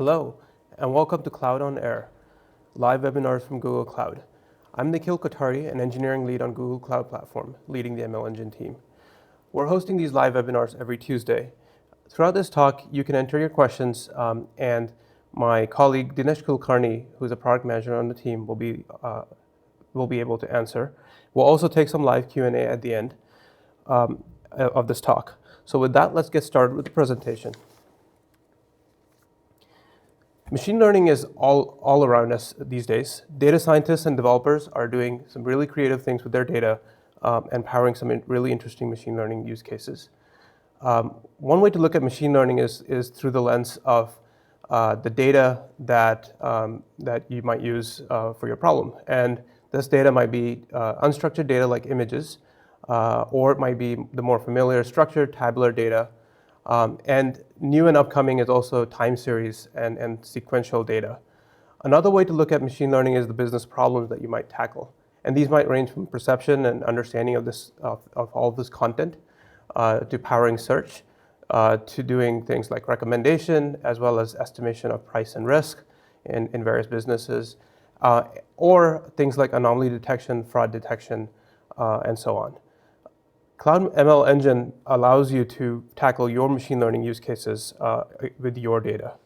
Hello, and welcome to Cloud on Air, live webinars from Google Cloud. I'm Nikhil Kothari, an engineering lead on Google Cloud Platform, leading the ML Engine team. We're hosting these live webinars every Tuesday. Throughout this talk, you can enter your questions, and my colleague Dinesh Kulkarni, who's a product manager on the team, will be able to answer. We'll also take some live Q&A at the end of this talk. So with that, let's get started with the presentation. Machine learning is all around us these days. Data scientists and developers are doing some really creative things with their data and powering some really interesting machine learning use cases. One way to look at machine learning is through the lens of the data that you might use for your problem. And this data might be unstructured data like images, or it might be the more familiar structured tabular data. And new and upcoming is also time series and sequential data. Another way to look at machine learning is the business problems that you might tackle. And these might range from perception and understanding of all of this content to powering search, to doing things like recommendation, as well as estimation of price and risk in various businesses, or things like anomaly detection, fraud detection, and so on. Cloud ML Engine allows you to tackle your machine learning use cases with your data.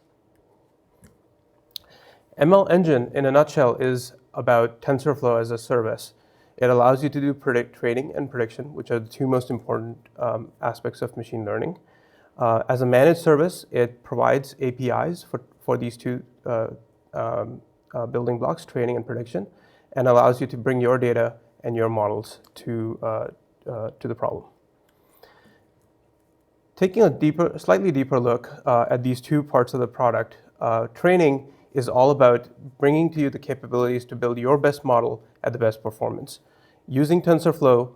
ML Engine, in a nutshell, is about TensorFlow as a service. It allows you to do training and prediction, which are the two most important aspects of machine learning. As a managed service, it provides APIs for these two building blocks, training and prediction, and allows you to bring your data and your models to the problem. Taking a slightly deeper look at these two parts of the product, training is all about bringing to you the capabilities to build your best model at the best performance. Using TensorFlow,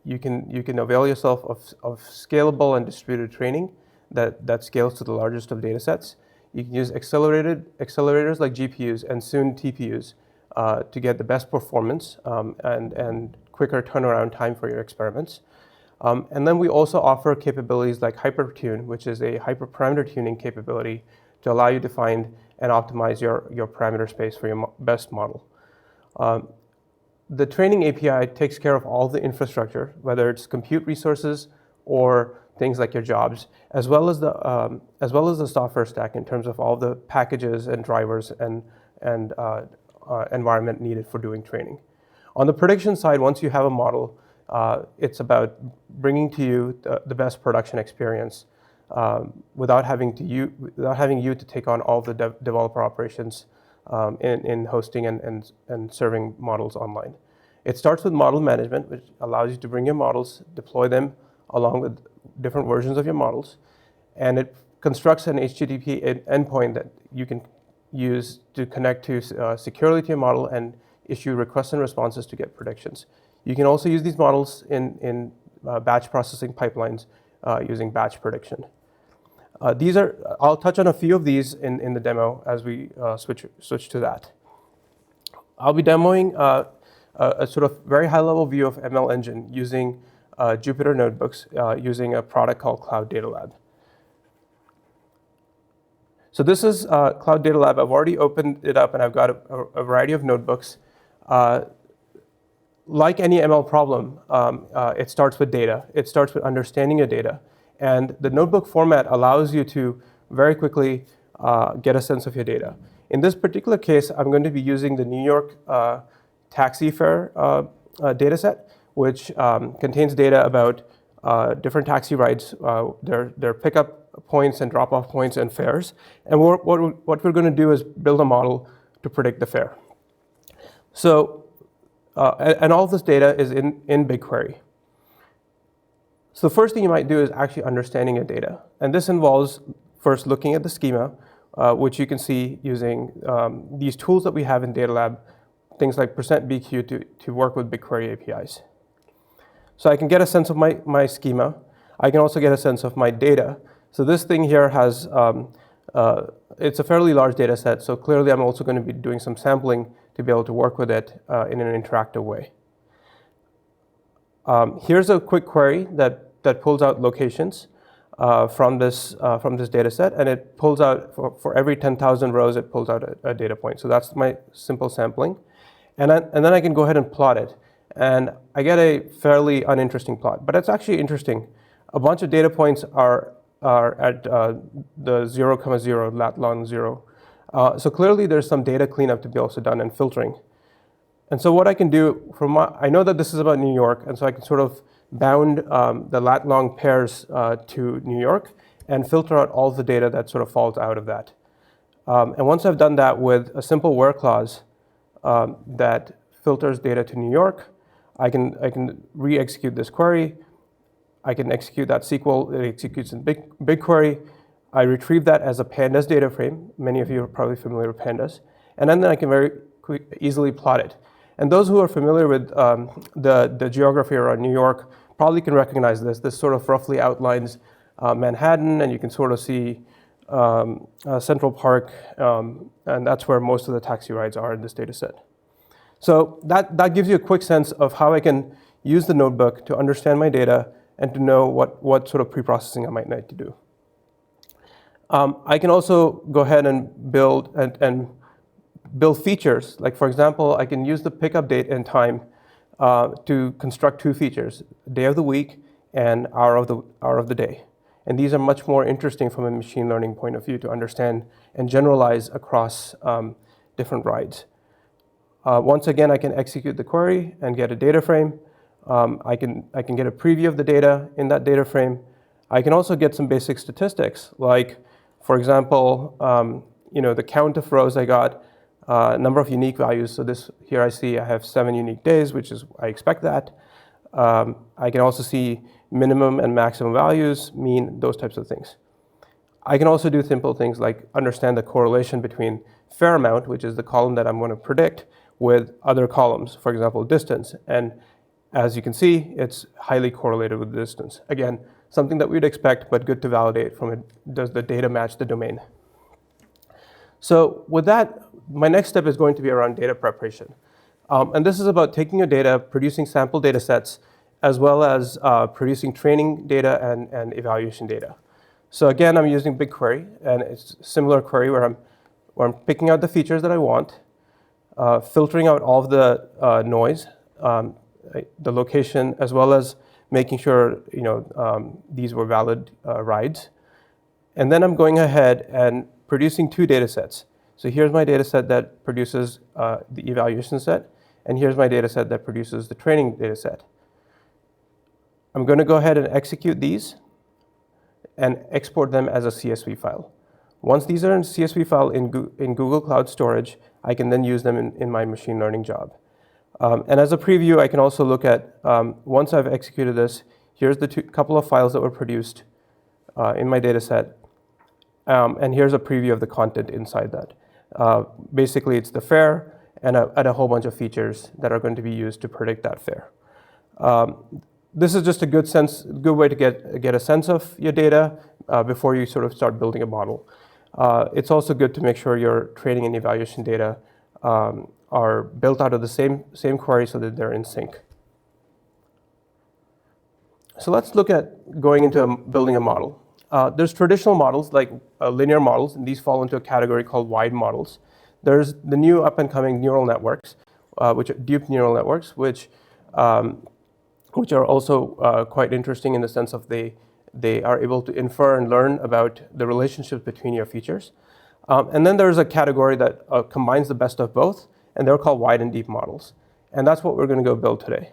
you can avail yourself of scalable and distributed training that scales to the largest of data sets. You can use accelerators like GPUs and soon TPUs to get the best performance and quicker turnaround time for your experiments. And then we also offer capabilities like HyperTune, which is a hyperparameter tuning capability to allow you to find and optimize your parameter space for your best model. The training API takes care of all the infrastructure, whether it's compute resources or things like your jobs, as well as the software stack in terms of all the packages and drivers and environment needed for doing training. On the prediction side, once you have a model, it's about bringing to you the best production experience without having you to take on all the developer operations in hosting and serving models online. It starts with model management, which allows you to bring your models, deploy them along with different versions of your models, and it constructs an HTTP endpoint that you can use to connect to securely to your model and issue requests and responses to get predictions. You can also use these models in batch processing pipelines using batch prediction. I'll touch on a few of these in the demo as we switch to that. I'll be demoing a sort of very high-level view of ML Engine using Jupyter notebooks using a product called Cloud Data Lab. So this is Cloud Data Lab. I've already opened it up and I've got a variety of notebooks. Like any ML problem, it starts with data. It starts with understanding your data. And the notebook format allows you to very quickly get a sense of your data. In this particular case, I'm going to be using the New York taxi fare data set, which contains data about different taxi rides, their pickup points and drop-off points and fares. And what we're going to do is build a model to predict the fare. So, and all of this data is in BigQuery. So the first thing you might do is actually understanding your data. And this involves first looking at the schema, which you can see using these tools that we have in Data Lab, things like %BQ to work with BigQuery APIs. So I can get a sense of my schema. I can also get a sense of my data. So this thing here has, it's a fairly large data set, so clearly I'm also going to be doing some sampling to be able to work with it in an interactive way. Here's a quick query that pulls out locations. from this data set, and it pulls out, for every 10,000 rows, it pulls out a data point. So that's my simple sampling. And then I can go ahead and plot it. And I get a fairly uninteresting plot, but it's actually interesting. A bunch of data points are at the 0, 0, lat long 0. So clearly there's some data cleanup to be also done and filtering. And so what I can do, I know that this is about New York, and so I can sort of bound the lat long pairs to New York and filter out all the data that sort of falls out of that. And once I've done that with a simple where clause that filters data to New York, I can re-execute this query. I can execute that SQL. It executes in BigQuery. I retrieve that as a pandas data frame. Many of you are probably familiar with pandas. And then I can very easily plot it. And those who are familiar with the geography around New York probably can recognize this. This sort of roughly outlines Manhattan, and you can sort of see Central Park, and that's where most of the taxi rides are in this data set. So that gives you a quick sense of how I can use the notebook to understand my data and to know what sort of pre-processing I might need to do. I can also go ahead and build features. Like, for example, I can use the pickup date and time to construct two features: day of the week and hour of the day. And these are much more interesting from a machine learning point of view to understand and generalize across different rides. Once again, I can execute the query and get a data frame. I can get a preview of the data in that data frame. I can also get some basic statistics, like, for example, the count of rows I got, number of unique values. So here I see I have 7 unique days, which is, I expect that. I can also see minimum and maximum values, mean, those types of things. I can also do simple things like understand the correlation between fare amount, which is the column that I'm going to predict, with other columns, for example, distance. And as you can see, it's highly correlated with distance. Again, something that we'd expect, but good to validate from it. Does the data match the domain? So with that, my next step is going to be around data preparation. And this is about taking your data, producing sample data sets, as well as producing training data and evaluation data. So again, I'm using BigQuery, and it's a similar query where I'm picking out the features that I want, filtering out all of the noise, the location, as well as making sure these were valid rides. And then I'm going ahead and producing two data sets. So here's my data set that produces the evaluation set, and here's my data set that produces the training data set. I'm going to go ahead and execute these and export them as a CSV file. Once these are in CSV file in Google Cloud Storage, I can then use them in my machine learning job. And as a preview, I can also look at, once I've executed this, here's the couple of files that were produced in my data set. And here's a preview of the content inside that. Basically, it's the fare and a whole bunch of features that are going to be used to predict that fare. This is just a good way to get a sense of your data before you sort of start building a model. It's also good to make sure your training and evaluation data are built out of the same query so that they're in sync. So let's look at going into building a model. There's traditional models like linear models, and these fall into a category called wide models. There's the new up-and-coming neural networks, which are deep neural networks, which are also quite interesting in the sense of they are able to infer and learn about the relationship between your features. And then there's a category that combines the best of both, and they're called wide and deep models. And that's what we're going to go build today.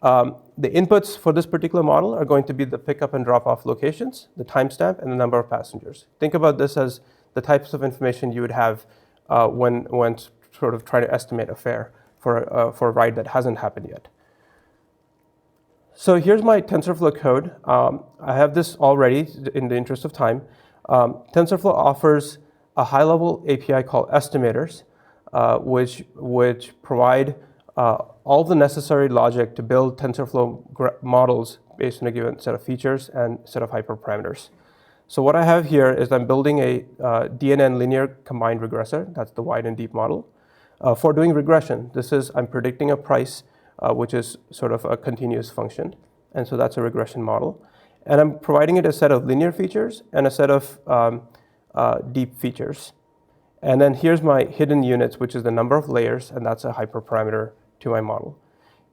The inputs for this particular model are going to be the pickup and drop-off locations, the timestamp, and the number of passengers. Think about this as the types of information you would have when sort of trying to estimate a fare for a ride that hasn't happened yet. So here's my TensorFlow code. I have this already in the interest of time. TensorFlow offers a high-level API called estimators, which provide all the necessary logic to build TensorFlow models based on a given set of features and set of hyperparameters. So what I have here is I'm building a DNN linear combined regressor. That's the wide and deep model. For doing regression, I'm predicting a price, which is sort of a continuous function. And so that's a regression model. And I'm providing it a set of linear features and a set of deep features. And then here's my hidden units, which is the number of layers, and that's a hyperparameter to my model.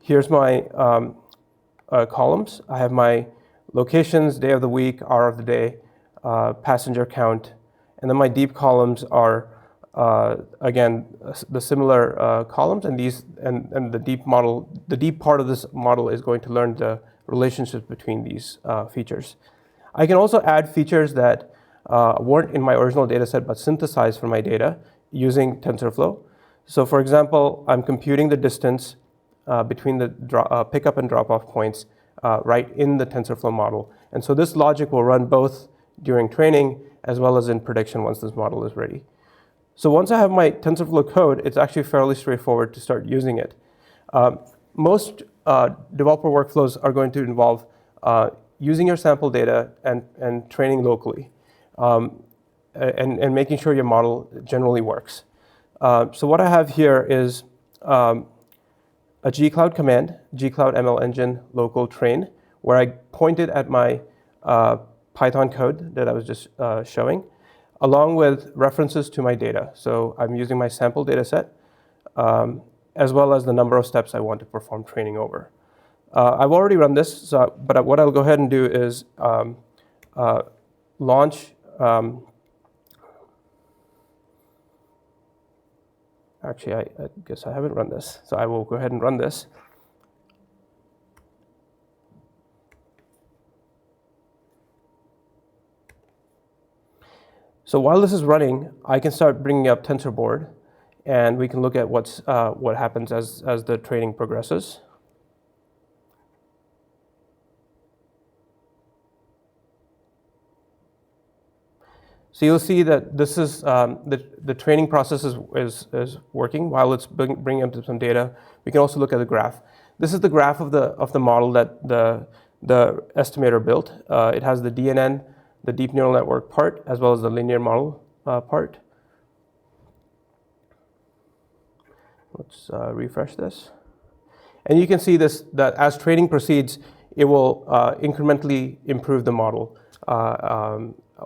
Here's my columns. I have my locations, day of the week, hour of the day, passenger count, and then my deep columns are again the similar columns, and the deep model, the deep part of this model is going to learn the relationships between these features. I can also add features that weren't in my original data set but synthesized from my data using TensorFlow. So for example, I'm computing the distance between the pickup and drop-off points right in the TensorFlow model. And so this logic will run both during training as well as in prediction once this model is ready. So once I have my TensorFlow code, it's actually fairly straightforward to start using it. Most developer workflows are going to involve using your sample data and training locally and making sure your model generally works. So what I have here is a gcloud command, gcloud ML engine local train, where I pointed at my Python code that I was just showing, along with references to my data. So I'm using my sample data set, as well as the number of steps I want to perform training over. I've already run this, but what I'll go ahead and do is launch. Actually, I guess I haven't run this, so I will go ahead and run this. So while this is running, I can start bringing up TensorBoard, and we can look at what happens as the training progresses. So you'll see that this is the training process is working while it's bringing up some data. We can also look at the graph. This is the graph of the model that the estimator built. It has the DNN, the deep neural network part, as well as the linear model part. Let's refresh this. And you can see that as training proceeds, it will incrementally improve the model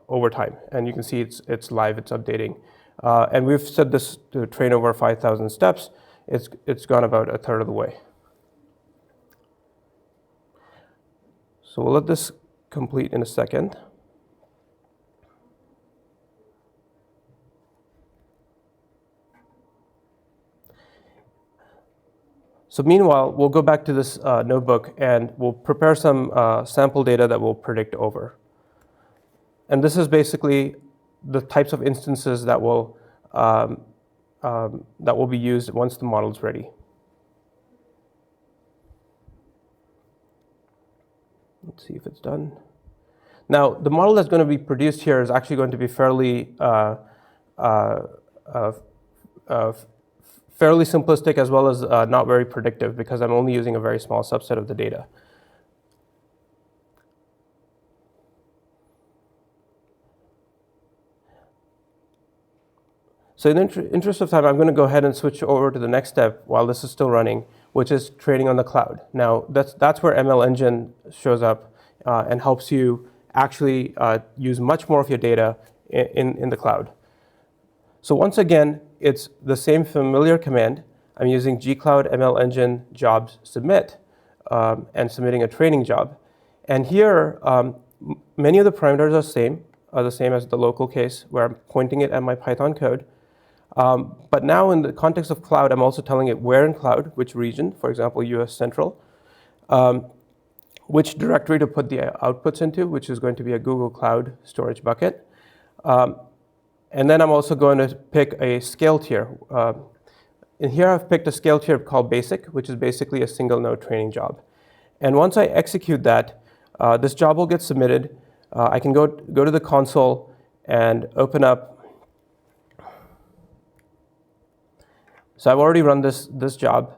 over time. And you can see it's live, it's updating. And we've set this to train over 5,000 steps. It's gone about a third of the way. So we'll let this complete in a second. So meanwhile, we'll go back to this notebook and we'll prepare some sample data that we'll predict over. And this is basically the types of instances that will be used once the model is ready. Let's see if it's done. Now, the model that's going to be produced here is actually going to be fairly simplistic as well as not very predictive, because I'm only using a very small subset of the data. So in the interest of time, I'm going to go ahead and switch over to the next step while this is still running, which is training on the cloud. Now, that's where ML Engine shows up and helps you actually use much more of your data in the cloud. So once again, it's the same familiar command. I'm using gcloud ML engine jobs submit and submitting a training job. And here, many of the parameters are the same as the local case where I'm pointing it at my Python code. But now in the context of cloud, I'm also telling it where in cloud, which region, for example, US Central, which directory to put the outputs into, which is going to be a Google Cloud storage bucket. And then I'm also going to pick a scale tier. And here I've picked a scale tier called basic, which is basically a single node training job. And once I execute that, this job will get submitted. I can go to the console and open up. So I've already run this job.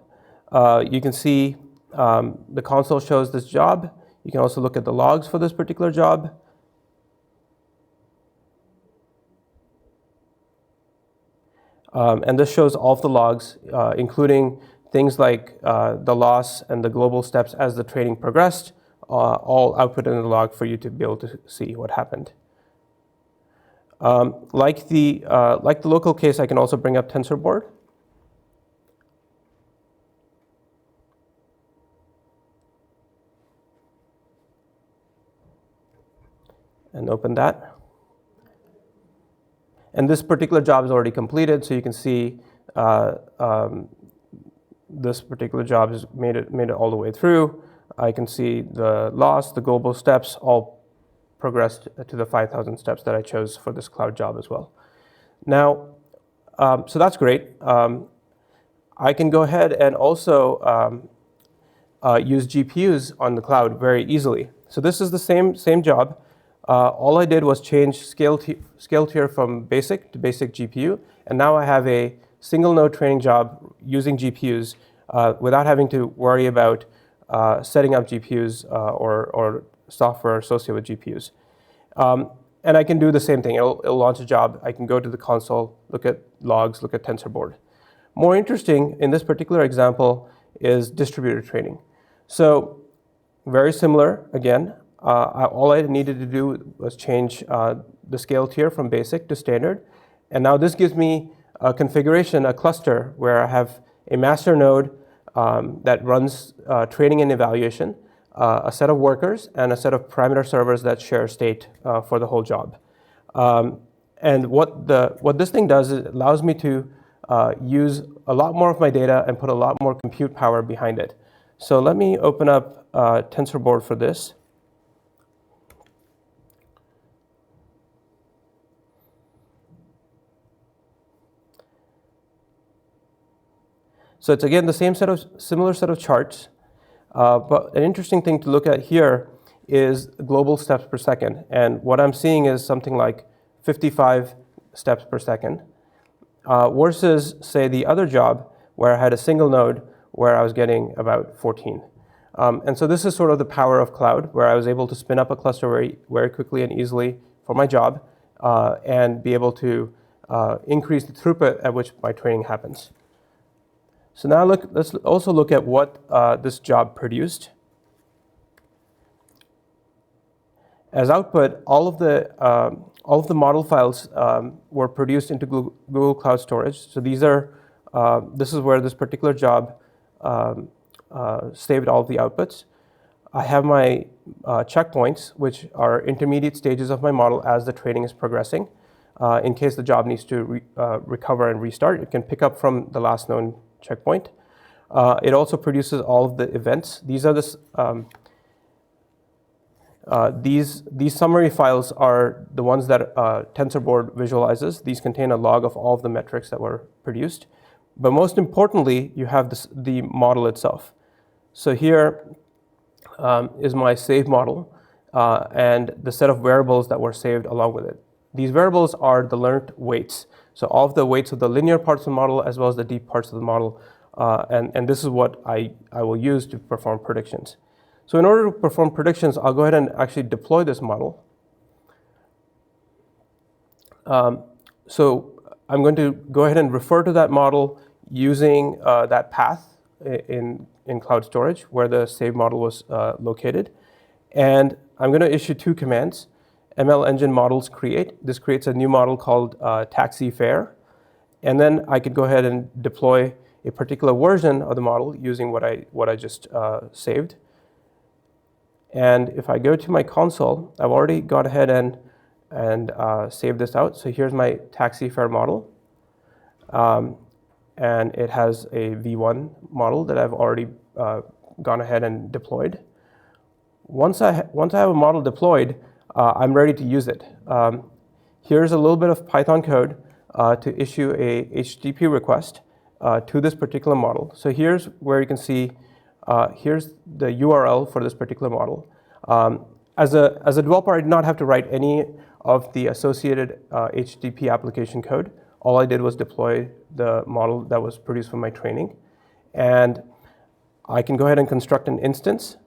You can see the console shows this job. You can also look at the logs for this particular job. And this shows all of the logs, including things like the loss and the global steps as the training progressed, all output in the log for you to be able to see what happened. Like the local case, I can also bring up TensorBoard. And open that. And this particular job is already completed, so you can see this particular job has made it all the way through. I can see the loss, the global steps, all progressed to the 5,000 steps that I chose for this cloud job as well. Now, so that's great. I can go ahead and also use GPUs on the cloud very easily. So this is the same job. All I did was change scale tier from basic to basic GPU, and now I have a single node training job using GPUs without having to worry about setting up GPUs or software associated with GPUs. And I can do the same thing. It'll launch a job. I can go to the console, look at logs, look at TensorBoard. More interesting in this particular example is distributed training. So very similar again. All I needed to do was change the scale tier from basic to standard. And now this gives me a configuration, a cluster, where I have a master node that runs training and evaluation, a set of workers, and a set of parameter servers that share state for the whole job. And what this thing does is it allows me to use a lot more of my data and put a lot more compute power behind it. So let me open up TensorBoard for this. So it's again the similar set of charts, but an interesting thing to look at here is global steps per second. And what I'm seeing is something like 55 steps per second, versus say the other job where I had a single node where I was getting about 14. And so this is sort of the power of cloud, where I was able to spin up a cluster very quickly and easily for my job, and be able to increase the throughput at which my training happens. So now let's also look at what this job produced. As output, all of the model files were produced into Google Cloud Storage. So this is where this particular job saved all of the outputs. I have my checkpoints, which are intermediate stages of my model as the training is progressing. In case the job needs to recover and restart, it can pick up from the last known checkpoint. It also produces all of the events. These are these summary files are the ones that TensorBoard visualizes. These contain a log of all of the metrics that were produced. But most importantly, you have the model itself. So here is my save model and the set of variables that were saved along with it. These variables are the learned weights. So all of the weights of the linear parts of the model as well as the deep parts of the model. And this is what I will use to perform predictions. So in order to perform predictions, I'll go ahead and actually deploy this model. So I'm going to go ahead and refer to that model using that path in cloud storage where the save model was located. And I'm going to issue two commands. ML Engine Models create. This creates a new model called taxi fare. And then I could go ahead and deploy a particular version of the model using what I just saved. And if I go to my console, I've already gone ahead and saved this out. So here's my taxi fare model. And it has a V1 model that I've already gone ahead and deployed. Once I have a model deployed, I'm ready to use it. Here's a little bit of Python code to issue a HTTP request to this particular model. So here's where you can see, here's the URL for this particular model. As a developer, I did not have to write any of the associated HTTP application code. All I did was deploy the model that was produced from my training. And I can go ahead and construct an instance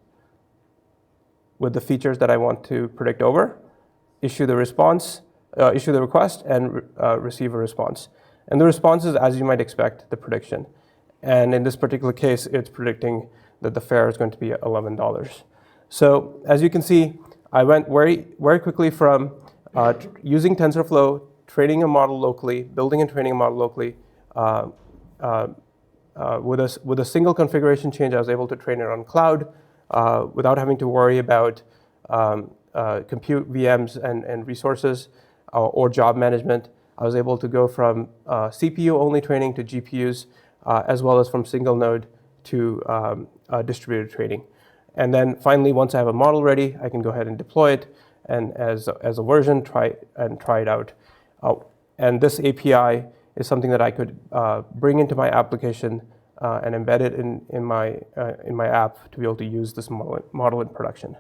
with the features that I want to predict over, issue the request, and receive a response. And the response is, as you might expect, the prediction. And in this particular case, it's predicting that the fare is going to be $11. So as you can see, I went very quickly from using TensorFlow, training a model locally, building and training a model locally. Uh, uh, with a single configuration change, I was able to train it on cloud without having to worry about compute VMs and resources or job management. I was able to go from CPU-only training to GPUs, as well as from single node to distributed training. And then finally, once I have a model ready, I can go ahead and deploy it and as a version, try it out. And this API is something that I could bring into my application and embed it in my app to be able to use this model in production.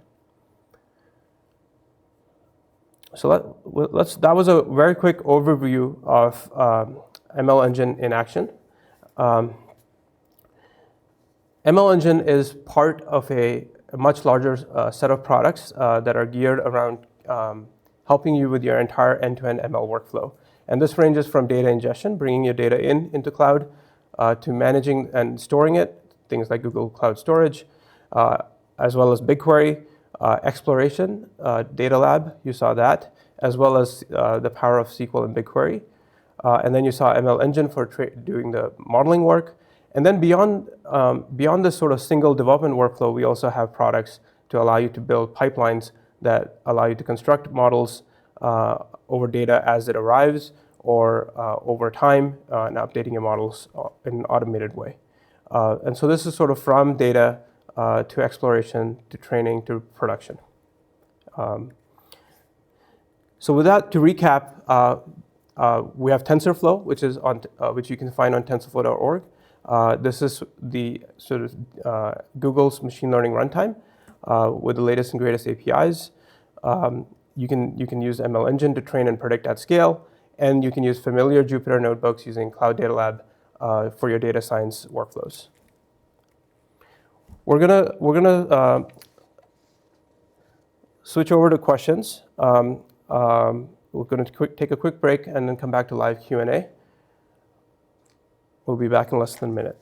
So that was a very quick overview of ML Engine in action. ML Engine is part of a much larger set of products that are geared around helping you with your entire end-to-end ML workflow. And this ranges from data ingestion, bringing your data into cloud, to managing and storing it, things like Google Cloud Storage, as well as BigQuery, exploration, Data Lab, you saw that, as well as the power of SQL and BigQuery. And then you saw ML Engine for doing the modeling work. And then beyond this sort of single development workflow, we also have products to allow you to build pipelines that allow you to construct models over data as it arrives or over time and updating your models in an automated way. And so this is sort of from data to exploration to training to production. So with that, to recap, we have TensorFlow, which you can find on tensorflow.org. This is the sort of Google's machine learning runtime with the latest and greatest APIs. You can use ML Engine to train and predict at scale, and you can use familiar Jupyter notebooks using Cloud Data Lab for your data science workflows. We're gonna switch over to questions. We're going to take a quick break and then come back to live Q&A. We'll be back in less than a minute.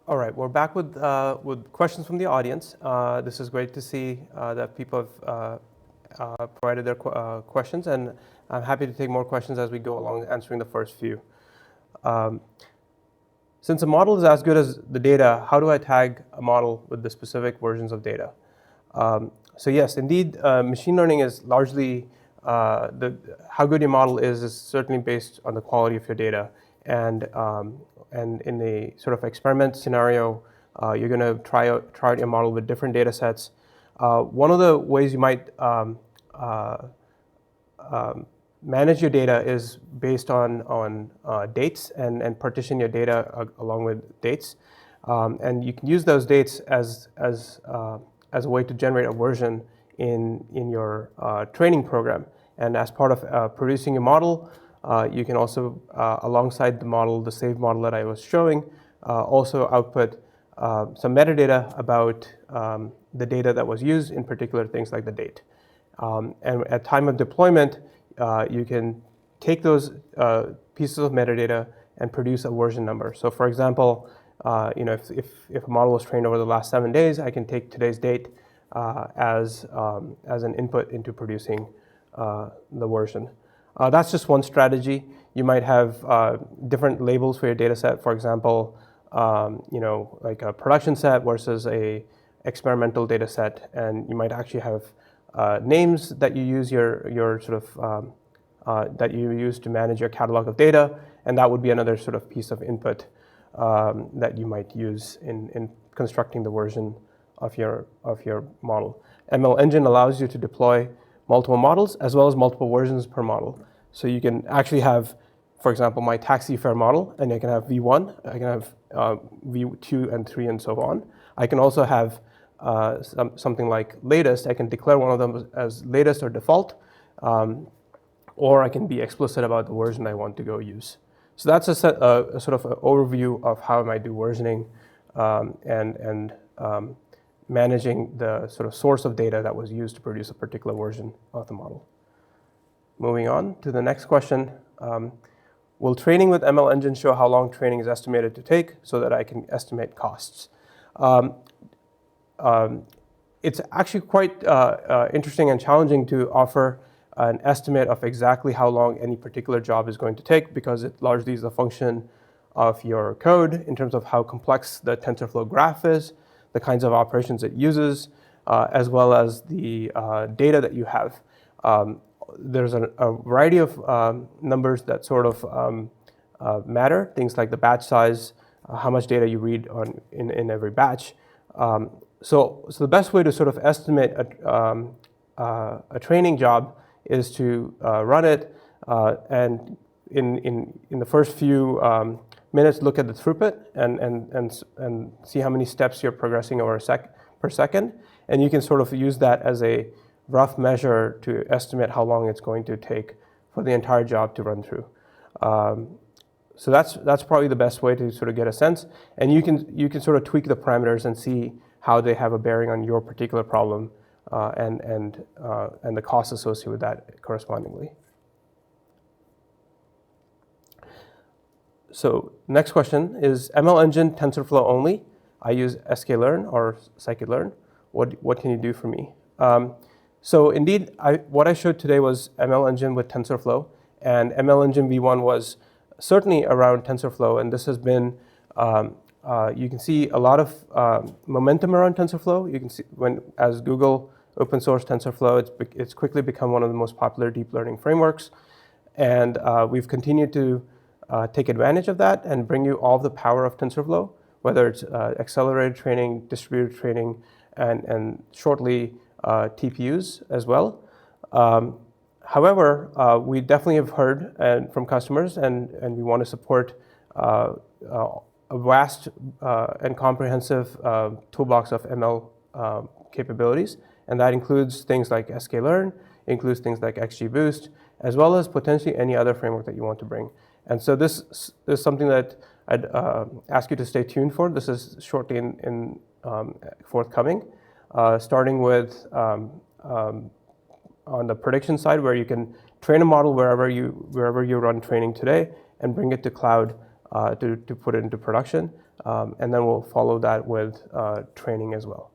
All right, we're back with questions from the audience. This is great to see that people have provided their questions, and I'm happy to take more questions as we go along answering the first few. Since a model is as good as the data, how do I tag a model with the specific versions of data? So yes, indeed, machine learning is largely, how good your model is certainly based on the quality of your data. And in a sort of experiment scenario, you're going to try out your model with different data sets. One of the ways you might manage your data is based on dates and partition your data along with dates. And you can use those dates as a way to generate a version in your training program. And as part of producing a model, you can also, alongside the model, the saved model that I was showing, also output some metadata about the data that was used, in particular things like the date. And at time of deployment, you can take those pieces of metadata and produce a version number. So for example, if a model was trained over the last 7 days, I can take today's date as an input into producing the version. That's just one strategy. You might have different labels for your data set. For example, like a production set versus a experimental data set, and you might actually have names that you use your sort of that you use to manage your catalog of data, and that would be another sort of piece of input that you might use in constructing the version of your model. ML Engine allows you to deploy multiple models as well as multiple versions per model. So you can actually have, for example, my taxi fare model, and I can have V1, I can have V2 and 3 and so on. I can also have something like latest. I can declare one of them as latest or default, or I can be explicit about the version I want to go use. So that's a sort of an overview of how I might do versioning and managing the sort of source of data that was used to produce a particular version of the model. Moving on to the next question. Will training with ML Engine show how long training is estimated to take so that I can estimate costs? It's actually quite interesting and challenging to offer an estimate of exactly how long any particular job is going to take, because it largely is a function of your code in terms of how complex the TensorFlow graph is, the kinds of operations it uses, as well as the data that you have. There's a variety of numbers that sort of matter, things like the batch size, how much data you read in every batch. So the best way to sort of estimate a training job is to run it and in the first few minutes look at the throughput and see how many steps you're progressing over per second, and you can sort of use that as a rough measure to estimate how long it's going to take for the entire job to run through. So that's probably the best way to sort of get a sense, and you can sort of tweak the parameters and see how they have a bearing on your particular problem and the costs associated with that correspondingly. So next question is ML Engine TensorFlow only. I use sklearn or scikit-learn. What can you do for me? So indeed, what I showed today was ML Engine with TensorFlow, and ML Engine v1 was certainly around TensorFlow, and this has been, you can see a lot of momentum around TensorFlow. You can see as Google open source TensorFlow, it's quickly become one of the most popular deep learning frameworks, and we've continued to take advantage of that and bring you all the power of TensorFlow, whether it's accelerated training, distributed training, and shortly TPUs as well. However, we definitely have heard from customers, and we want to support a vast and comprehensive toolbox of ML capabilities, and that includes things like sklearn, includes things like XGBoost, as well as potentially any other framework that you want to bring. And so this is something that I'd ask you to stay tuned for. This is shortly in forthcoming, starting with on the prediction side, where you can train a model wherever you run training today and bring it to cloud to put it into production. and then we'll follow that with training as well.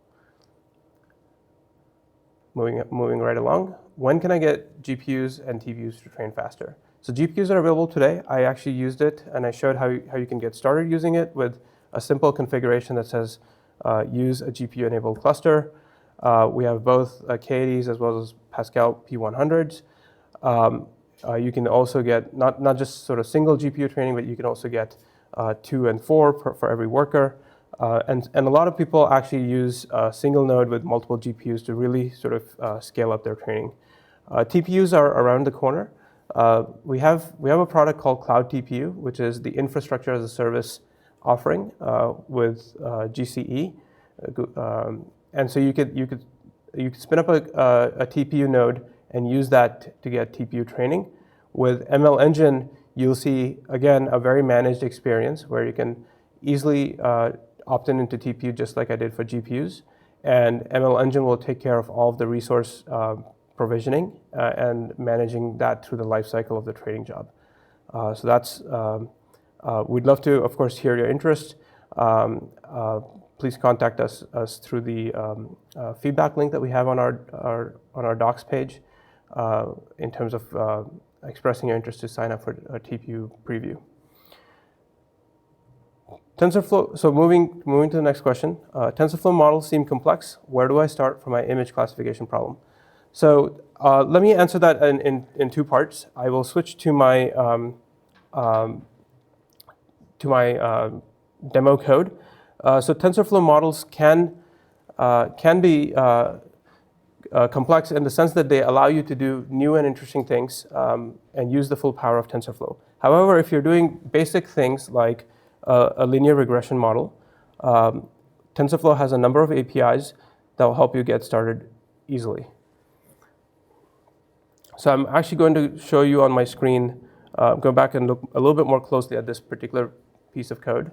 Moving right along, when can I get GPUs and TPUs to train faster? So GPUs are available today. I actually used it, and I showed how you can get started using it with a simple configuration that says use a GPU-enabled cluster. We have both K80s as well as Pascal P100s. You can also get not just sort of single GPU training, but you can also get 2 and 4 for every worker. And a lot of people actually use a single node with multiple GPUs to really sort of scale up their training. TPUs are around the corner. We have a product called Cloud TPU, which is the infrastructure as a service offering with GCE. And so you could spin up a TPU node and use that to get TPU training. With ML Engine, you'll see, again, a very managed experience where you can easily opt in into TPU just like I did for GPUs. And ML Engine will take care of all of the resource provisioning and managing that through the life cycle of the training job. So that's, we'd love to, of course, hear your interest. Please contact us through the feedback link that we have on our docs page in terms of expressing your interest to sign up for a TPU preview. TensorFlow, so moving to the next question. TensorFlow models seem complex. Where do I start for my image classification problem? So let me answer that in 2 parts. I will switch to my demo code. So TensorFlow models can be complex in the sense that they allow you to do new and interesting things and use the full power of TensorFlow. However, if you're doing basic things like a linear regression model, TensorFlow has a number of APIs that will help you get started easily. So I'm actually going to show you on my screen, go back and look a little bit more closely at this particular piece of code.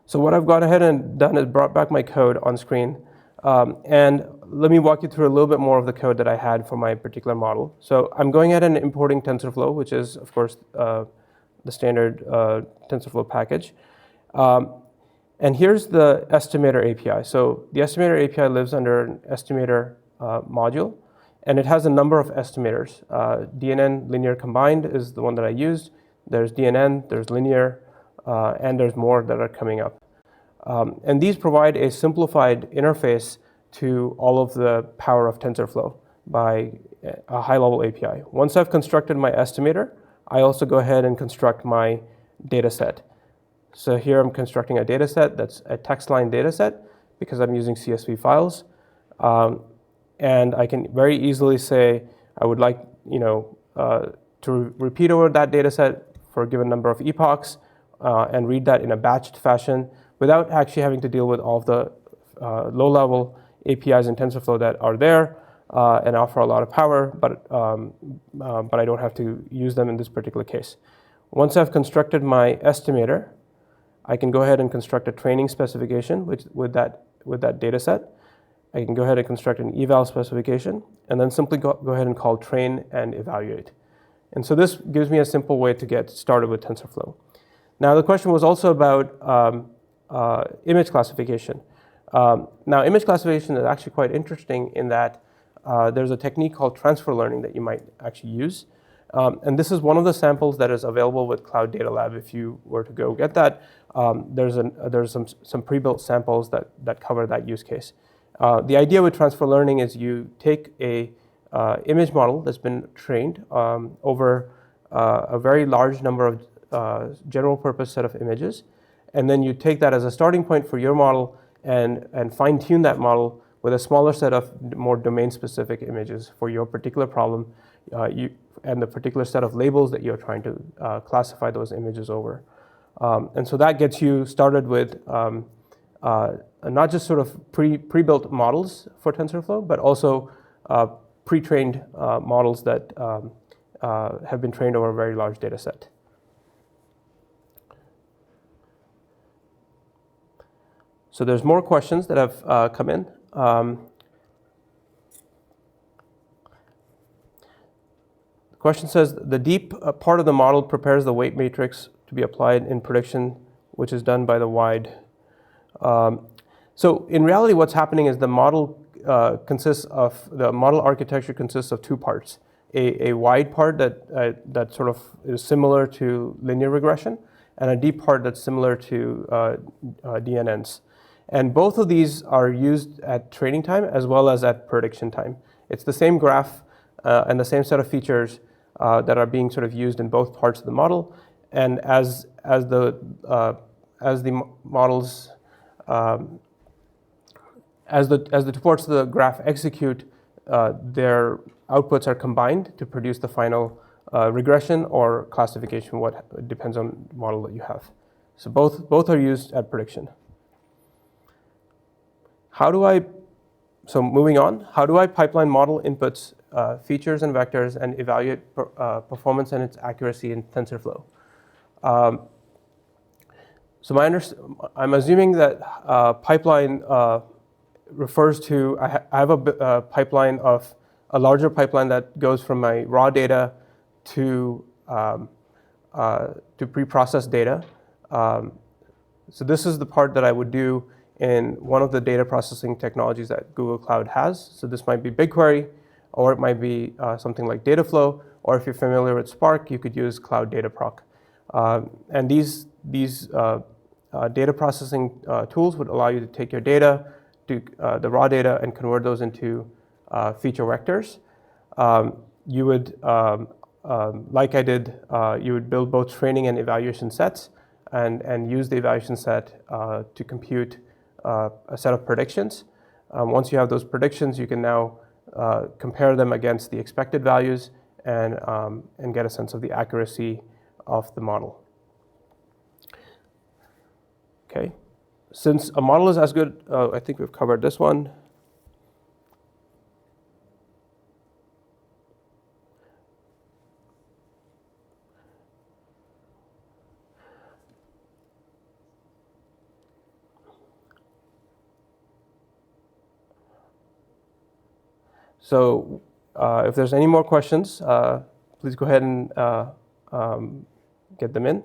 So what I've gone ahead and done is brought back my code on screen. And let me walk you through a little bit more of the code that I had for my particular model. So I'm going ahead and importing TensorFlow, which is, of course, the standard TensorFlow package. And here's the estimator API. So the estimator API lives under an estimator module, and it has a number of estimators. DNN, linear combined, is the one that I used. There's DNN, there's linear, and there's more that are coming up. And these provide a simplified interface to all of the power of TensorFlow by a high-level API. Once I've constructed my estimator, I also go ahead and construct my data set. So here I'm constructing a data set that's a text line data set because I'm using CSV files. And I can very easily say I would like to repeat over that data set for a given number of epochs and read that in a batched fashion without actually having to deal with all of the low-level APIs in TensorFlow that are there and offer a lot of power, but I don't have to use them in this particular case. Once I've constructed my estimator, I can go ahead and construct a training specification with that data set. I can go ahead and construct an eval specification, and then simply go ahead and call train and evaluate. And so this gives me a simple way to get started with TensorFlow. Now the question was also about image classification. Now image classification is actually quite interesting in that there's a technique called transfer learning that you might actually use. And this is one of the samples that is available with Cloud Data Lab. If you were to go get that, there's some pre-built samples that cover that use case. The idea with transfer learning is you take a image model that's been trained over a very large number of general purpose set of images, and then you take that as a starting point for your model and fine-tune that model with a smaller set of more domain-specific images for your particular problem and the particular set of labels that you're trying to classify those images over. And so that gets you started with not just sort of pre-built models for TensorFlow, but also pre-trained models that have been trained over a very large data set. So there's more questions that have come in. The question says, the deep part of the model prepares the weight matrix to be applied in prediction, which is done by the wide. So in reality, what's happening is the model architecture consists of two parts. A wide part that sort of is similar to linear regression, and a deep part that's similar to DNNs. And both of these are used at training time as well as at prediction time. It's the same graph and the same set of features that are being sort of used in both parts of the model. And as the models as the two parts of the graph execute, their outputs are combined to produce the final regression or classification. What depends on the model that you have. So both are used at prediction. So moving on, how do I pipeline model inputs, features and vectors, and evaluate performance and its accuracy in TensorFlow? So I'm assuming that pipeline refers to, I have a pipeline of a larger pipeline that goes from my raw data to pre-processed data. So this is the part that I would do in one of the data processing technologies that Google Cloud has. So this might be BigQuery, or it might be something like Dataflow, or if you're familiar with Spark, you could use Cloud Dataproc. And these data processing tools would allow you to take your data, the raw data, and convert those into feature vectors. You would, like I did, you would build both training and evaluation sets, and use the evaluation set to compute a set of predictions. Once you have those predictions, you can now compare them against the expected values and get a sense of the accuracy of the model. Okay, since a model is as good, I think we've covered this one. So if there's any more questions, please go ahead and get them in.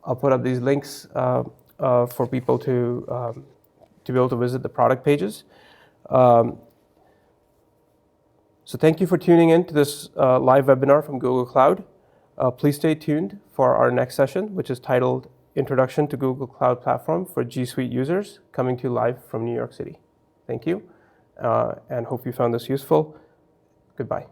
I'll put up these links for people to be able to visit the product pages. So thank you for tuning in to this live webinar from Google Cloud. Please stay tuned for our next session, which is titled Introduction to Google Cloud Platform for G Suite Users, coming to you live from New York City. Thank you, and hope you found this useful. Goodbye.